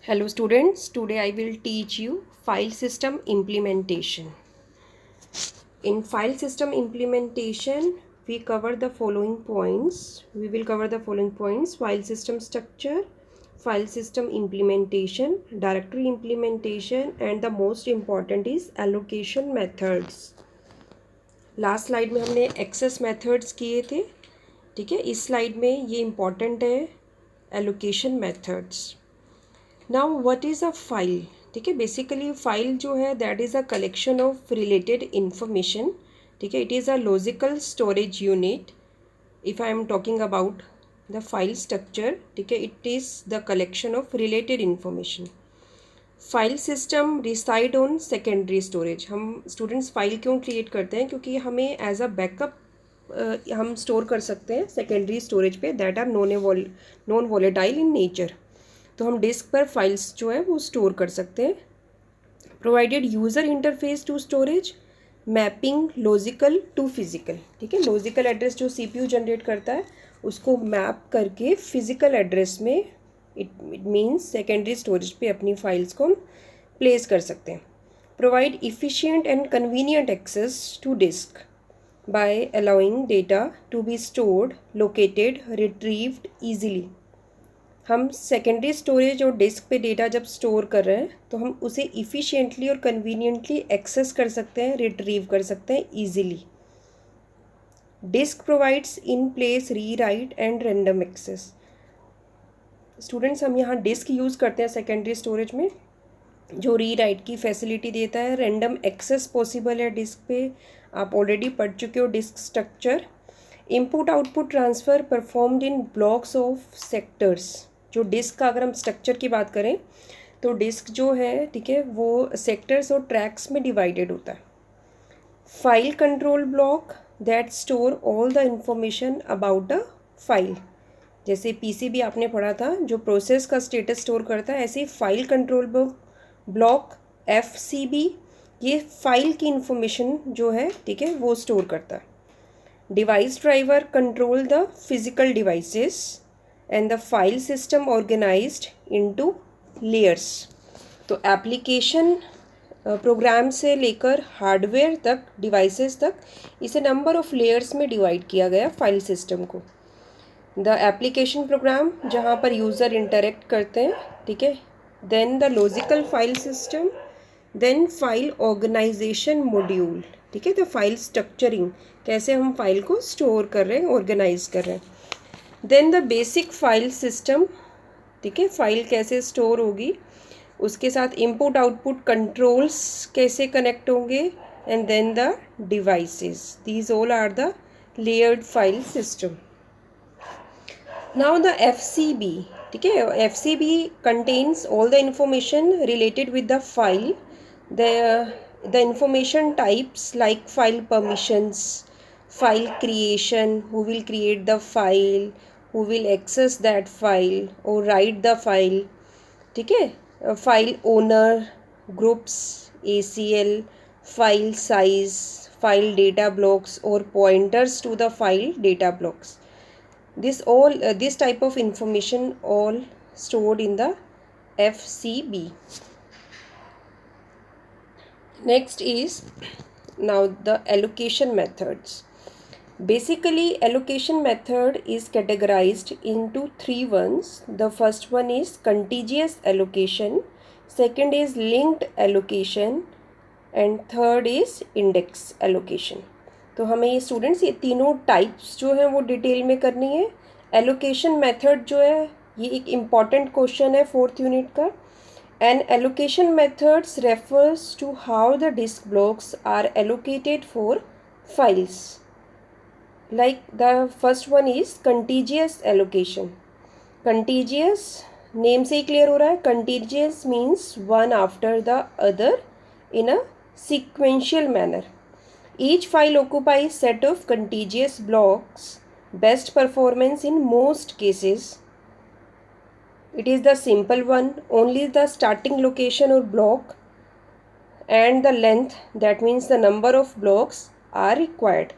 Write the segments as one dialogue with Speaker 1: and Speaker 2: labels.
Speaker 1: Hello students, today I will teach you file system implementation. In file system implementation, we cover the following points. We will cover the following points: file system structure, file system implementation, directory implementation, and the most important is allocation methods. Last slide में हमने access methods किए थे, ठीक है। इस slide में ये important है, allocation methods. Now what is a file, ठीक है। बेसिकली फाइल जो है that is a collection of related information, ठीक है। It is a logical storage unit. If I am talking about the file structure, ठीक है, it is the collection of related information. File system reside on secondary storage. हम students file क्यों create करते हैं? क्योंकि हमें एज अ बैकअप हम store कर सकते हैं सेकेंडरी स्टोरेज पे, that are non volatile in nature. तो हम डिस्क पर फाइल्स जो है वो स्टोर कर सकते हैं। Provided user interface to storage, mapping logical to physical, ठीक है। लॉजिकल एड्रेस जो सीपीयू जनरेट करता है उसको मैप करके फिजिकल एड्रेस में इट मीन्स सेकेंडरी स्टोरेज पे अपनी फाइल्स को हम प्लेस कर सकते हैं। Provide efficient and convenient access to disk by allowing data to be stored, located, retrieved easily. हम सेकेंडरी स्टोरेज और डिस्क पे डेटा जब स्टोर कर रहे हैं तो हम उसे इफ़िशिएंटली और कन्वीनियंटली एक्सेस कर सकते हैं, रिट्रीव कर सकते हैं easily. Disk provides in place rewrite and random access. Students, हम यहाँ डिस्क यूज़ करते हैं सेकेंडरी स्टोरेज में, जो री राइट की फैसिलिटी देता है। रैंडम एक्सेस पॉसिबल है डिस्क पे, आप ऑलरेडी पढ़ चुके हो disk structure. Input output transfer performed in blocks of sectors. जो डिस्क का अगर हम स्ट्रक्चर की बात करें तो डिस्क जो है, ठीक है, वो सेक्टर्स और ट्रैक्स में डिवाइडेड होता है। File control block that store all the information about a file. जैसे पीसीबी आपने पढ़ा था जो प्रोसेस का स्टेटस स्टोर करता है, ऐसे ही फाइल कंट्रोल ब्लॉक एफसीबी ये फाइल की इंफॉर्मेशन जो है, ठीक है, वो स्टोर करता है। Device driver control the physical devices and the file system organized into layers. तो एप्लीकेशन प्रोग्राम से लेकर हार्डवेयर तक, डिवाइसेस तक, इसे नंबर ऑफ लेयर्स में डिवाइड किया गया फाइल सिस्टम को। द एप्लीकेशन प्रोग्राम जहाँ पर यूज़र इंटरेक्ट करते हैं, ठीक है। Then the logical file system, then file organization module, ठीक है। द फाइल स्ट्रक्चरिंग, कैसे हम फाइल को स्टोर कर रहे हैं, ऑर्गेनाइज कर रहे हैं। Then the basic file system, ठीक है, फाइल कैसे स्टोर होगी, उसके साथ इनपुट आउटपुट कंट्रोल्स कैसे कनेक्ट होंगे, and then the devices. These all are the layered file system. Now the FCB, ठीक है, FCB contains all the information related with the file, the information types like file permissions, file creation, who will create the file, who will access that file or write the file, ठीक है। File owner, groups, ACL, file size, file data blocks और pointers to the file data blocks. This type of information all stored in the FCB. Next is now the allocation methods. Basically, allocation method is categorized into three ones. The first one is contiguous allocation, second is linked allocation, and third is index allocation. तो हमें ये students ये तीनों types जो हैं वो detail में करनी है। एलोकेशन मेथड जो है ये एक इम्पॉर्टेंट क्वेश्चन है 4th यूनिट का। An allocation methods refers to how the disk blocks are allocated for files. Like the first one is contiguous allocation. Contiguous name से ही क्लियर हो रहा है। contiguous means one after the other in a sequential manner. Each file occupies set of contiguous blocks. Best performance in most cases. It is the simple one, only the starting location or block and the length, that means the number of blocks, are required.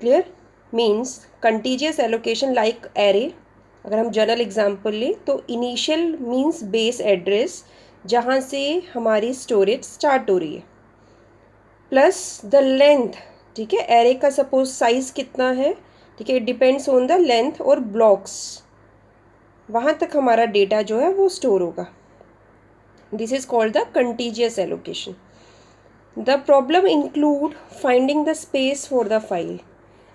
Speaker 1: Clear? Means contiguous allocation like array. अगर हम general example लें तो initial means base address, जहाँ से हमारी storage start हो रही है, प्लस द लेंथ, ठीक है, एरे का सपोज साइज कितना है, ठीक है, it depends on the length और ब्लॉक्स, वहाँ तक हमारा डेटा जो है वो स्टोर होगा। This is called the contiguous allocation. The problem include finding the space for the file.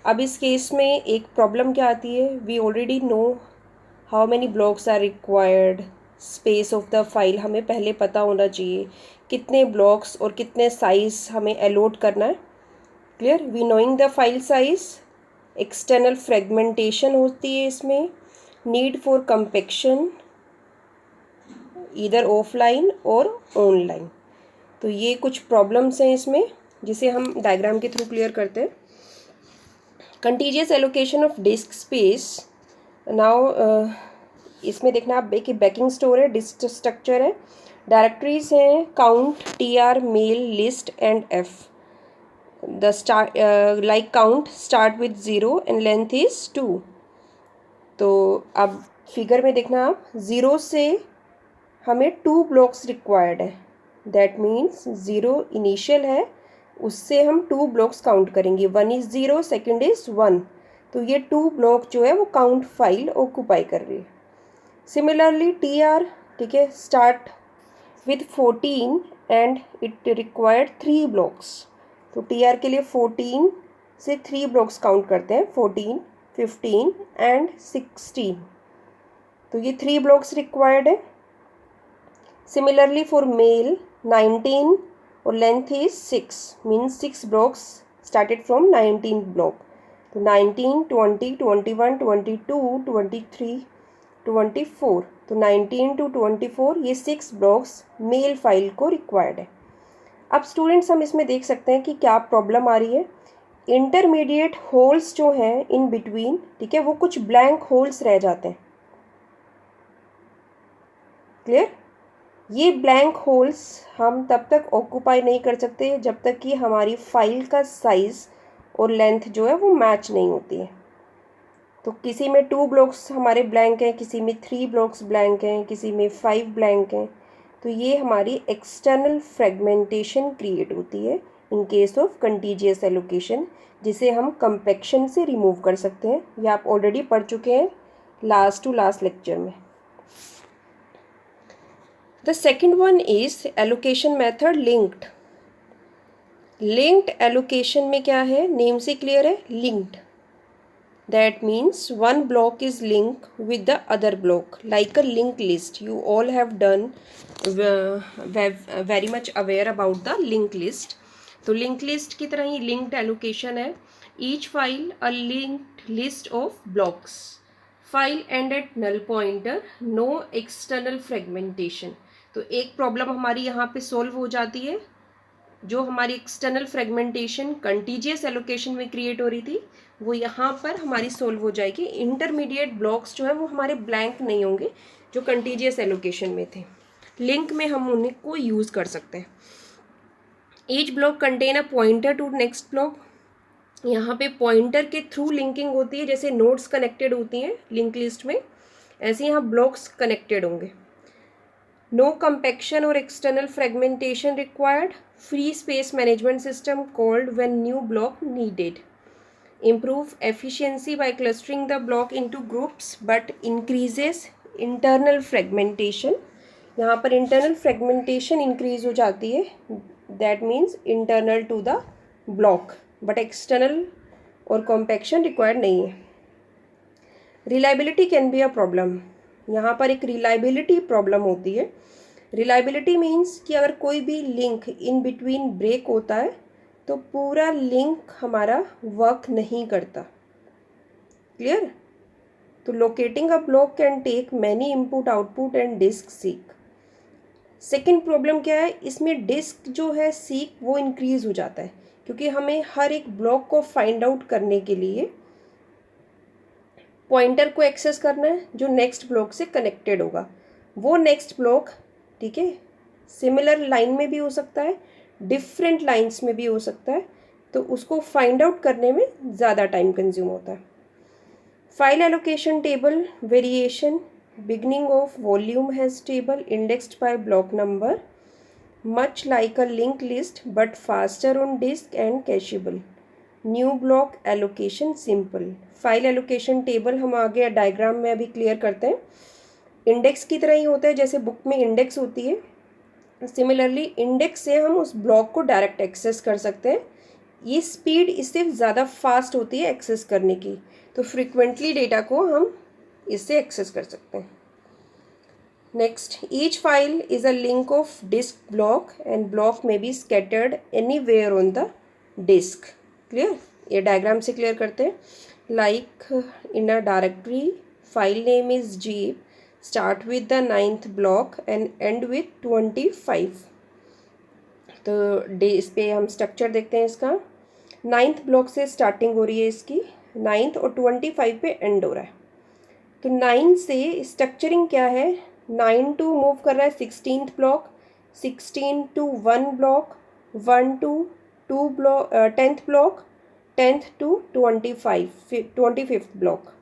Speaker 1: अब इस केस में एक प्रॉब्लम क्या आती है, we already know how many blocks are required, space of the file हमें पहले पता होना चाहिए, कितने ब्लॉक्स और कितने साइज हमें अलॉट करना है। Clear, we knowing the file size, external fragmentation होती है इसमें, need for compaction either offline और ऑनलाइन। तो ये कुछ प्रॉब्लम्स हैं इसमें जिसे हम डायग्राम के थ्रू क्लियर करते हैं। Contiguous allocation of disk space. Now इसमें देखना आप कि बैकिंग स्टोर है, डिस्क स्ट्रक्चर है, डायरेक्टरीज हैं, count, tr, mail, list and F. The start like count start with 0 and length is 2। तो अब फिगर में देखना आप, 0 से हमें 2 ब्लॉक्स रिक्वायर्ड है, दैट मीन्स 0 इनिशियल है, उससे हम 2 ब्लॉक्स काउंट करेंगे, 1 इज़ 0, सेकेंड इज़ 1। तो ये 2 ब्लॉक जो है वो काउंट फाइल ऑक्यूपाई कर रही है। सिमिलरली टी आर, ठीक है, start with 14 and it required 3 blocks. तो टी आर के लिए 14 से 3 ब्लॉक्स काउंट करते हैं, 14, 15 एंड 16। तो ये 3 ब्लॉक्स रिक्वायर्ड है। Similarly for male 19 और length is 6, means 6 blocks started from 19 block. तो 19, 20, 21, 22, 23, 24। तो 19 to 24 ये 6 ब्लॉक्स मेल फाइल को रिक्वायर्ड है। अब स्टूडेंट्स हम इसमें देख सकते हैं कि क्या प्रॉब्लम आ रही है। इंटरमीडिएट होल्स जो हैं इन बिटवीन, ठीक है, वो कुछ ब्लैंक होल्स रह जाते हैं। क्लियर, ये ब्लैंक होल्स हम तब तक ऑक्यूपाई नहीं कर सकते जब तक कि हमारी फाइल का साइज़ और लेंथ जो है वो मैच नहीं होती है। तो किसी में 2 ब्लॉक्स हमारे ब्लैंक हैं, किसी में 3 ब्लॉक्स ब्लैंक हैं, किसी में 5 ब्लैंक हैं। तो ये हमारी एक्सटर्नल फ्रेगमेंटेशन क्रिएट होती है in case of contiguous allocation, जिसे हम कंपेक्शन से रिमूव कर सकते हैं। ये आप ऑलरेडी पढ़ चुके हैं लास्ट टू लास्ट लेक्चर में। The second one is allocation method linked. Linked allocation में क्या है, नेम से क्लियर है, linked. That means one block is linked with the other block like a linked list. You all have done very much aware about the linked list. तो linked list की तरह ही linked allocation है. Each file a linked list of blocks. File end at null pointer, no external fragmentation. तो एक problem हमारी यहाँ पे solve हो जाती है, जो हमारी एक्सटर्नल फ्रेगमेंटेशन कंटीजियस एलोकेशन में क्रिएट हो रही थी वो यहाँ पर हमारी सोल्व हो जाएगी। इंटरमीडिएट ब्लॉक्स जो है वो हमारे ब्लैंक नहीं होंगे जो कंटीजियस एलोकेशन में थे। लिंक में हम उन्हें को यूज़ कर सकते हैं। Each block contain a pointer to next block. यहाँ पे पॉइंटर के थ्रू लिंकिंग होती है, जैसे नोड्स कनेक्टेड होती हैं लिंक लिस्ट में, ऐसे यहाँ ब्लॉक्स कनेक्टेड होंगे। No compaction or external fragmentation required. Free space management system called when new block needed. Improve efficiency by clustering the block into groups but increases internal fragmentation. यहाँ पर internal fragmentation increase हो जाती है, that means internal to the block, but external और compaction required नहीं है. Reliability can be a problem. यहाँ पर एक रिलायबिलिटी प्रॉब्लम होती है। रिलायबिलिटी मीन्स कि अगर कोई भी लिंक इन बिटवीन ब्रेक होता है तो पूरा लिंक हमारा वर्क नहीं करता। क्लियर, तो locating a block can take many input output and disk seek. Second problem क्या है, इसमें डिस्क जो है सीक वो इंक्रीज हो जाता है, क्योंकि हमें हर एक ब्लॉक को फाइंड आउट करने के लिए पॉइंटर को एक्सेस करना है जो नेक्स्ट ब्लॉक से कनेक्टेड होगा। वो नेक्स्ट ब्लॉक, ठीक है, सिमिलर लाइन में भी हो सकता है, डिफरेंट लाइंस में भी हो सकता है, तो उसको फाइंड आउट करने में ज़्यादा टाइम कंज्यूम होता है। File allocation table variation. Beginning of volume has table indexed by block number, much like a linked list but faster on disk and cacheable. New block allocation simple. File allocation table हम आगे diagram में अभी clear करते हैं. Index की तरह ही होता है, जैसे बुक में इंडेक्स होती है, सिमिलरली इंडेक्स से हम उस ब्लॉक को डायरेक्ट एक्सेस कर सकते हैं. ये स्पीड इससे ज़्यादा फास्ट होती है एक्सेस करने की, तो फ्रिक्वेंटली डेटा को हम इससे एक्सेस कर सकते हैं. Next, each file is a link of disk block and block में be scattered anywhere on the disk. Clear? ये डायग्राम से क्लियर करते हैं. Like in a directory file name is jeep, start with the 9th block and end with 25. तो इस पे हम structure देखते हैं इसका. 9th ब्लॉक से स्टार्टिंग हो रही है इसकी, 9th और 25 पे एंड हो रहा है. तो 9 से स्ट्रक्चरिंग क्या है, 9 टू मूव कर रहा है 16th block, 16 to 1 block, 1 to 2 block, 10th block, 10th to 25th block.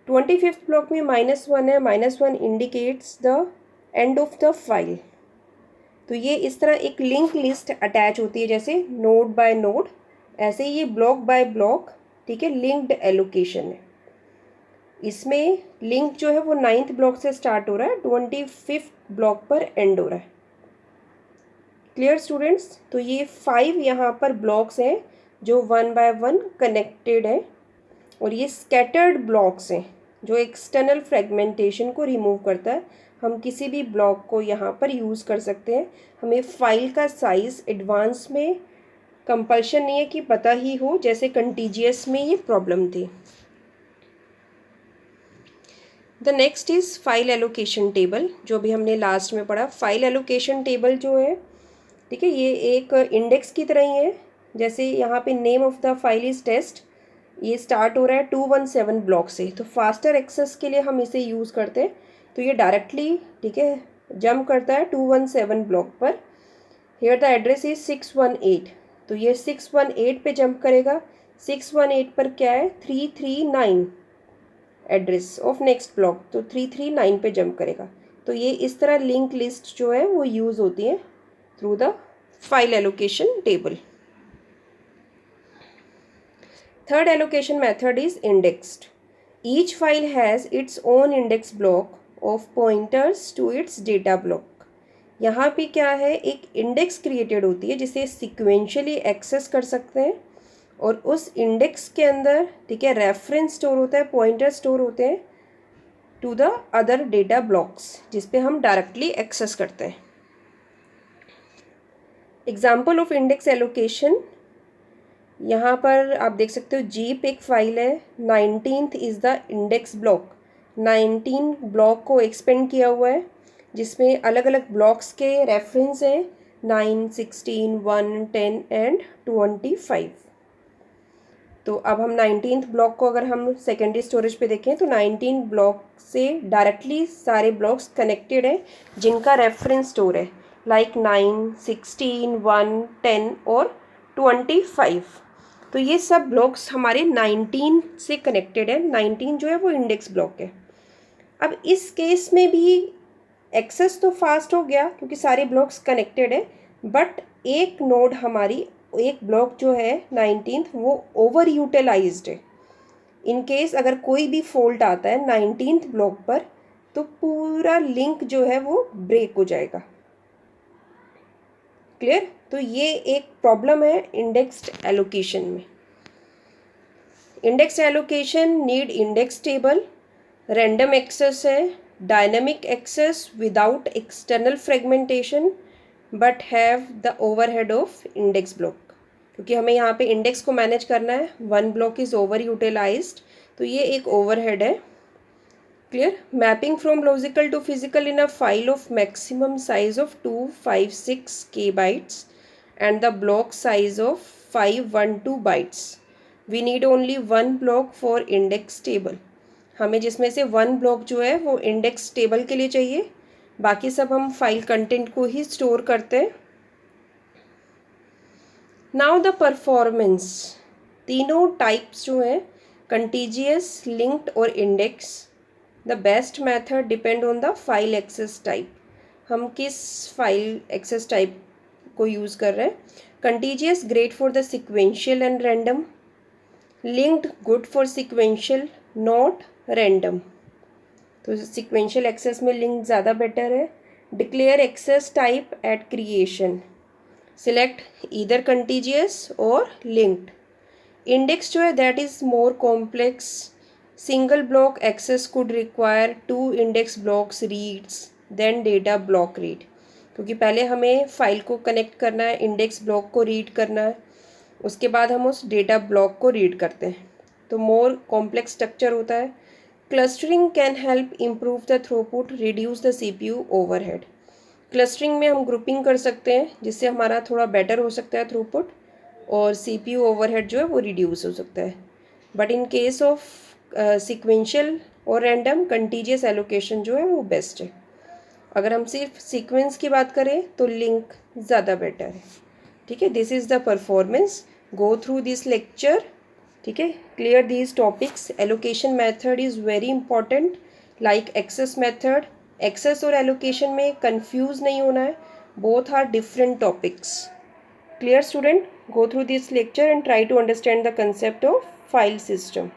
Speaker 1: 25th block में -1 है, -1 indicates the end of the file. तो ये इस तरह एक लिंक लिस्ट अटैच होती है, जैसे नोड बाय नोड, ऐसे ये ब्लॉक बाय ब्लॉक, ठीक है, लिंक्ड एलोकेशन है. इसमें लिंक जो है वो 9th ब्लॉक से स्टार्ट हो रहा है, 25th ब्लॉक पर एंड हो रहा है. Clear students? तो ये 5 यहाँ पर ब्लॉक्स हैं जो 1 बाय 1 कनेक्टेड है, और ये स्कैटर्ड ब्लॉक्स हैं जो एक्सटर्नल फ्रेगमेंटेशन को रिमूव करता है. हम किसी भी ब्लॉक को यहाँ पर यूज़ कर सकते हैं. हमें फाइल का साइज़ एडवांस में कंपल्शन नहीं है कि पता ही हो, जैसे कंटीजियस में ये प्रॉब्लम थी. The next is file allocation table, जो भी हमने लास्ट में पढ़ा. फाइल एलोकेशन टेबल जो है, ठीक है, ये एक इंडेक्स की तरह ही है. जैसे यहाँ पे name of the file is test, ये स्टार्ट हो रहा है 217 ब्लॉक से, तो फास्टर एक्सेस के लिए हम इसे यूज़ करते हैं. तो ये डायरेक्टली, ठीक है, जंप करता है 217 ब्लॉक पर. हियर द एड्रेस इज 618, तो ये 618 पे जंप करेगा. 618 पर क्या है, 339 एड्रेस ऑफ नेक्स्ट ब्लॉक, तो 339 पे जंप करेगा. तो ये इस तरह लिंक लिस्ट जो है वो यूज़ होती है through the file allocation table. Third allocation method is indexed. Each file has its own index block of pointers to its data block. यहाँ पे क्या है, एक इंडेक्स क्रिएटेड होती है जिसे सिक्वेंशली एक्सेस कर सकते हैं, और उस इंडेक्स के अंदर, ठीक है, रेफरेंस स्टोर होता है, पॉइंटर स्टोर होते हैं to the other data blocks जिस पे हम डायरेक्टली एक्सेस करते हैं. एग्जाम्पल ऑफ इंडेक्स एलोकेशन, यहाँ पर आप देख सकते हो जीप एक फाइल है. 19th is the index block. 19 block को एक्सपेंड किया हुआ है जिसमें अलग अलग ब्लॉक्स के रेफरेंस हैं, 9, 16, 1, 10 एंड 25. तो अब हम 19th ब्लॉक को अगर हम सेकेंडरी स्टोरेज पे देखें तो 19 ब्लॉक से डायरेक्टली सारे ब्लॉक्स कनेक्टेड हैं जिनका रेफरेंस स्टोर है, लाइक 9, 16, 1, 10 और 25. तो ये सब ब्लॉक्स हमारे 19 से कनेक्टेड है. 19 जो है वो इंडेक्स ब्लॉक है. अब इस केस में भी एक्सेस तो फास्ट हो गया क्योंकि सारे ब्लॉक्स कनेक्टेड है, बट एक नोड हमारी, एक ब्लॉक जो है 19th वो ओवर यूटिलाइज्ड है. इन केस अगर कोई भी फॉल्ट आता है 19th ब्लॉक पर तो पूरा लिंक जो है वो ब्रेक हो जाएगा. क्लियर? तो ये एक प्रॉब्लम है इंडेक्स्ड एलोकेशन में. Indexed allocation need index table, random access है, dynamic access without external fragmentation, but have the overhead of index block. क्योंकि हमें यहाँ पे इंडेक्स को मैनेज करना है, 1 ब्लॉक इज़ ओवर यूटिलाइज्ड, तो ये एक ओवरहेड है. Clear? Mapping from logical to physical in a file of maximum size of 256 K bytes and the block size of 512 bytes. We need only 1 block for index table. हमें जिसमें से 1 block जो है वो इंडेक्स टेबल के लिए चाहिए, बाकी सब हम फाइल कंटेंट को ही स्टोर करते हैं. नाउ द परफॉर्मेंस, तीनों टाइप्स जो हैं contiguous, linked or index. The best method depend on the file access type. हम किस फाइल एक्सेस टाइप को यूज़ कर रहे हैं. Contiguous great for the sequential and random. Linked good for sequential, not random. तो sequential access में link ज़्यादा better है. Declare access type at creation. Select either contiguous or linked. Index जो है that is more complex. Single block access could require 2 index blocks reads then data block read. क्योंकि पहले हमें file को connect करना है, इंडेक्स ब्लॉक को read करना है, उसके बाद हम उस डेटा ब्लॉक को रीड करते हैं. तो मोर कॉम्प्लेक्स स्ट्रक्चर होता है. Clustering can help improve the throughput, reduce the CPU overhead. Clustering में हम ग्रुपिंग कर सकते हैं जिससे हमारा थोड़ा बेटर हो सकता है थ्रूपुट, और CPU ओवरहेड जो है वो रिड्यूस हो सकता है. But in case of sequential और रैंडम, कंटीजियस एलोकेशन जो है वो बेस्ट है. अगर हम सिर्फ सीक्वेंस की बात करें तो लिंक ज़्यादा बेटर है. ठीक है, this is the performance. Go through this lecture. ठीक है, clear these topics. Allocation method is very important like access method. Access और एलोकेशन में कंफ्यूज नहीं होना है, both are different topics. Clear student? Go through this lecture and try to understand the concept of file system.